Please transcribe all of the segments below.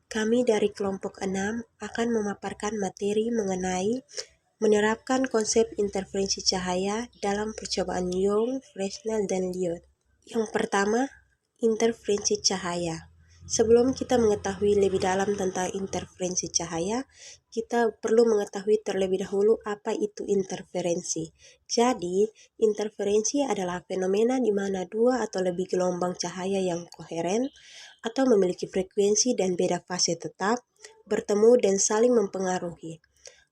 Kami dari kelompok 6 akan memaparkan materi mengenai menerapkan konsep interferensi cahaya dalam percobaan Young, Fresnel, dan Lyot. Yang pertama, interferensi cahaya. Sebelum kita mengetahui lebih dalam tentang interferensi cahaya, kita perlu mengetahui terlebih dahulu apa itu interferensi. Jadi, interferensi adalah fenomena di mana dua atau lebih gelombang cahaya yang koheren atau memiliki frekuensi dan beda fase tetap bertemu dan saling mempengaruhi.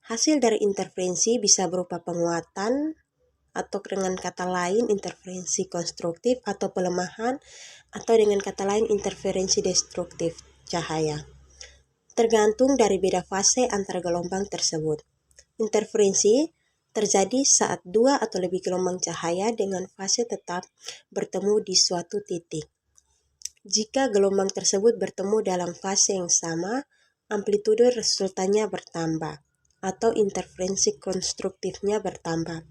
Hasil dari interferensi bisa berupa penguatan atau dengan kata lain interferensi konstruktif atau pelemahan atau dengan kata lain interferensi destruktif cahaya. Tergantung dari beda fase antar gelombang tersebut. Interferensi terjadi saat dua atau lebih gelombang cahaya dengan fase tetap bertemu di suatu titik. Jika gelombang tersebut bertemu dalam fase yang sama, amplitude resultannya bertambah atau interferensi konstruktifnya bertambah.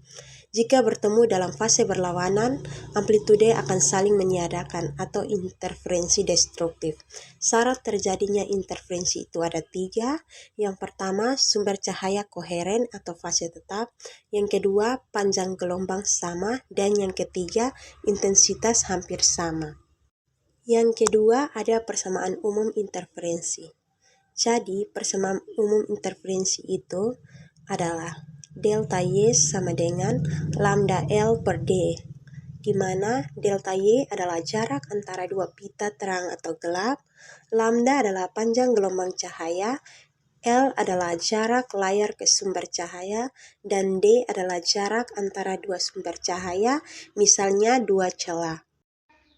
Jika bertemu dalam fase berlawanan, amplitude akan saling meniadakan atau interferensi destruktif. Syarat terjadinya interferensi itu ada 3. Yang pertama, sumber cahaya koheren atau fase tetap. Yang kedua, panjang gelombang sama. Dan yang ketiga, intensitas hampir sama. Yang kedua, ada persamaan umum interferensi. Jadi, persamaan umum interferensi itu adalah delta Y sama dengan lambda L per D, di mana delta Y adalah jarak antara dua pita terang atau gelap, lambda adalah panjang gelombang cahaya, L adalah jarak layar ke sumber cahaya, dan D adalah jarak antara dua sumber cahaya, misalnya dua celah.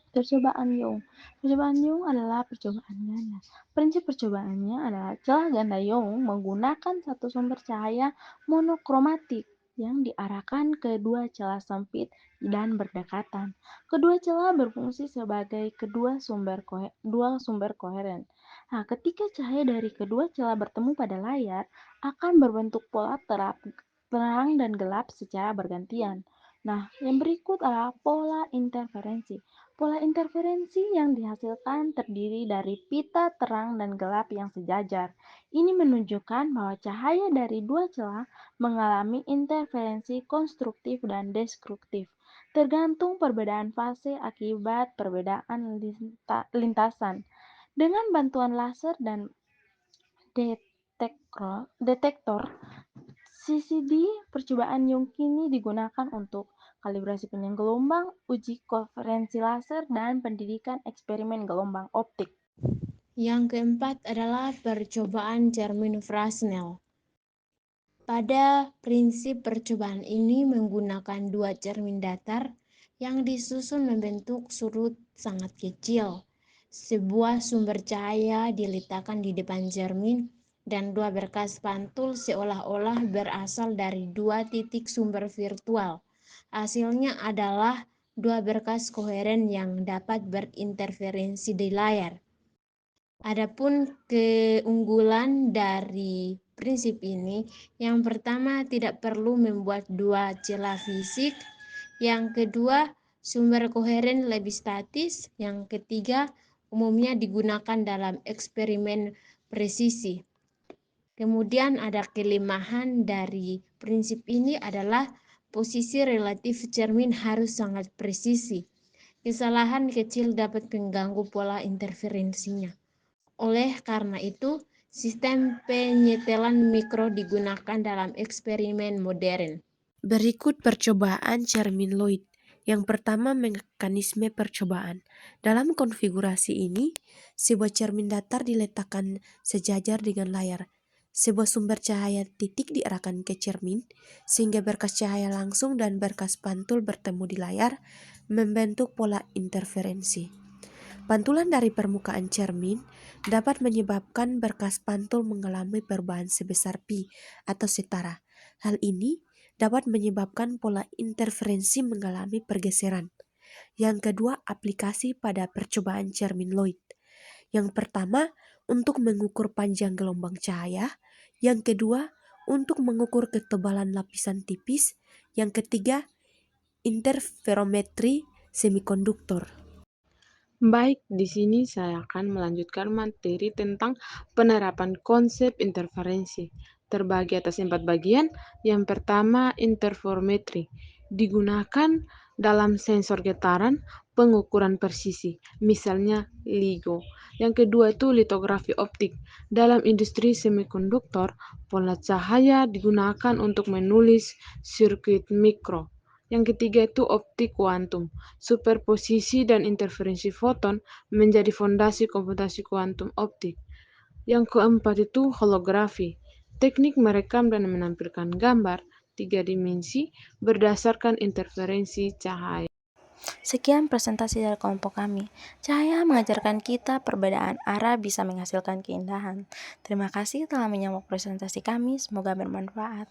Percobaan Young. Percobaan Young adalah percobaan ganda. Prinsip percobaannya adalah celah ganda Young menggunakan satu sumber cahaya monokromatik yang diarahkan ke dua celah sempit dan berdekatan. Kedua celah berfungsi sebagai dua sumber koheren. Nah, ketika cahaya dari kedua celah bertemu pada layar, akan berbentuk pola terang dan gelap secara bergantian. Nah, yang berikut adalah pola interferensi. Pola interferensi yang dihasilkan terdiri dari pita terang dan gelap yang sejajar. Ini menunjukkan bahwa cahaya dari dua celah mengalami interferensi konstruktif dan destruktif, tergantung perbedaan fase akibat perbedaan lintasan. Dengan bantuan laser dan detektor, CCD percobaan Young kini digunakan untuk kalibrasi panjang gelombang, uji konferensi laser, dan pendidikan eksperimen gelombang optik. Yang keempat adalah percobaan Cermin-Fresnel. Pada prinsip percobaan ini menggunakan dua cermin datar yang disusun membentuk surut sangat kecil. Sebuah sumber cahaya diletakkan di depan cermin dan dua berkas pantul seolah-olah berasal dari dua titik sumber virtual. Hasilnya adalah dua berkas koheren yang dapat berinterferensi di layar. Adapun keunggulan dari prinsip ini, yang pertama tidak perlu membuat dua celah fisik, yang kedua sumber koheren lebih statis, yang ketiga umumnya digunakan dalam eksperimen presisi. Kemudian ada kelemahan dari prinsip ini adalah posisi relatif cermin harus sangat presisi. Kesalahan kecil dapat mengganggu pola interferensinya. Oleh karena itu, sistem penyetelan mikro digunakan dalam eksperimen modern. Berikut percobaan cermin Lloyd. Yang pertama, mekanisme percobaan. Dalam konfigurasi ini, sebuah cermin datar diletakkan sejajar dengan layar. Sebuah sumber cahaya titik diarahkan ke cermin, sehingga berkas cahaya langsung dan berkas pantul bertemu di layar, membentuk pola interferensi. Pantulan dari permukaan cermin dapat menyebabkan berkas pantul mengalami perubahan sebesar pi atau setara. Hal ini dapat menyebabkan pola interferensi mengalami pergeseran. Yang kedua, aplikasi pada percobaan cermin Lloyd. Yang pertama, untuk mengukur panjang gelombang cahaya. Yang kedua, untuk mengukur ketebalan lapisan tipis. Yang ketiga, interferometri semikonduktor. Baik, di sini saya akan melanjutkan materi tentang penerapan konsep interferensi. Terbagi atas 4 bagian. Yang pertama, interferometri. Digunakan dalam sensor getaran, pengukuran presisi, misalnya LIGO. Yang kedua itu litografi optik. Dalam industri semikonduktor, pola cahaya digunakan untuk menulis sirkuit mikro. Yang ketiga itu optik kuantum. Superposisi dan interferensi foton menjadi fondasi komputasi kuantum optik. Yang keempat itu holografi. Teknik merekam dan menampilkan gambar 3 dimensi berdasarkan interferensi cahaya. Sekian presentasi dari kelompok kami. Cahaya mengajarkan kita perbedaan arah bisa menghasilkan keindahan. Terima kasih telah menyimak presentasi kami, semoga bermanfaat.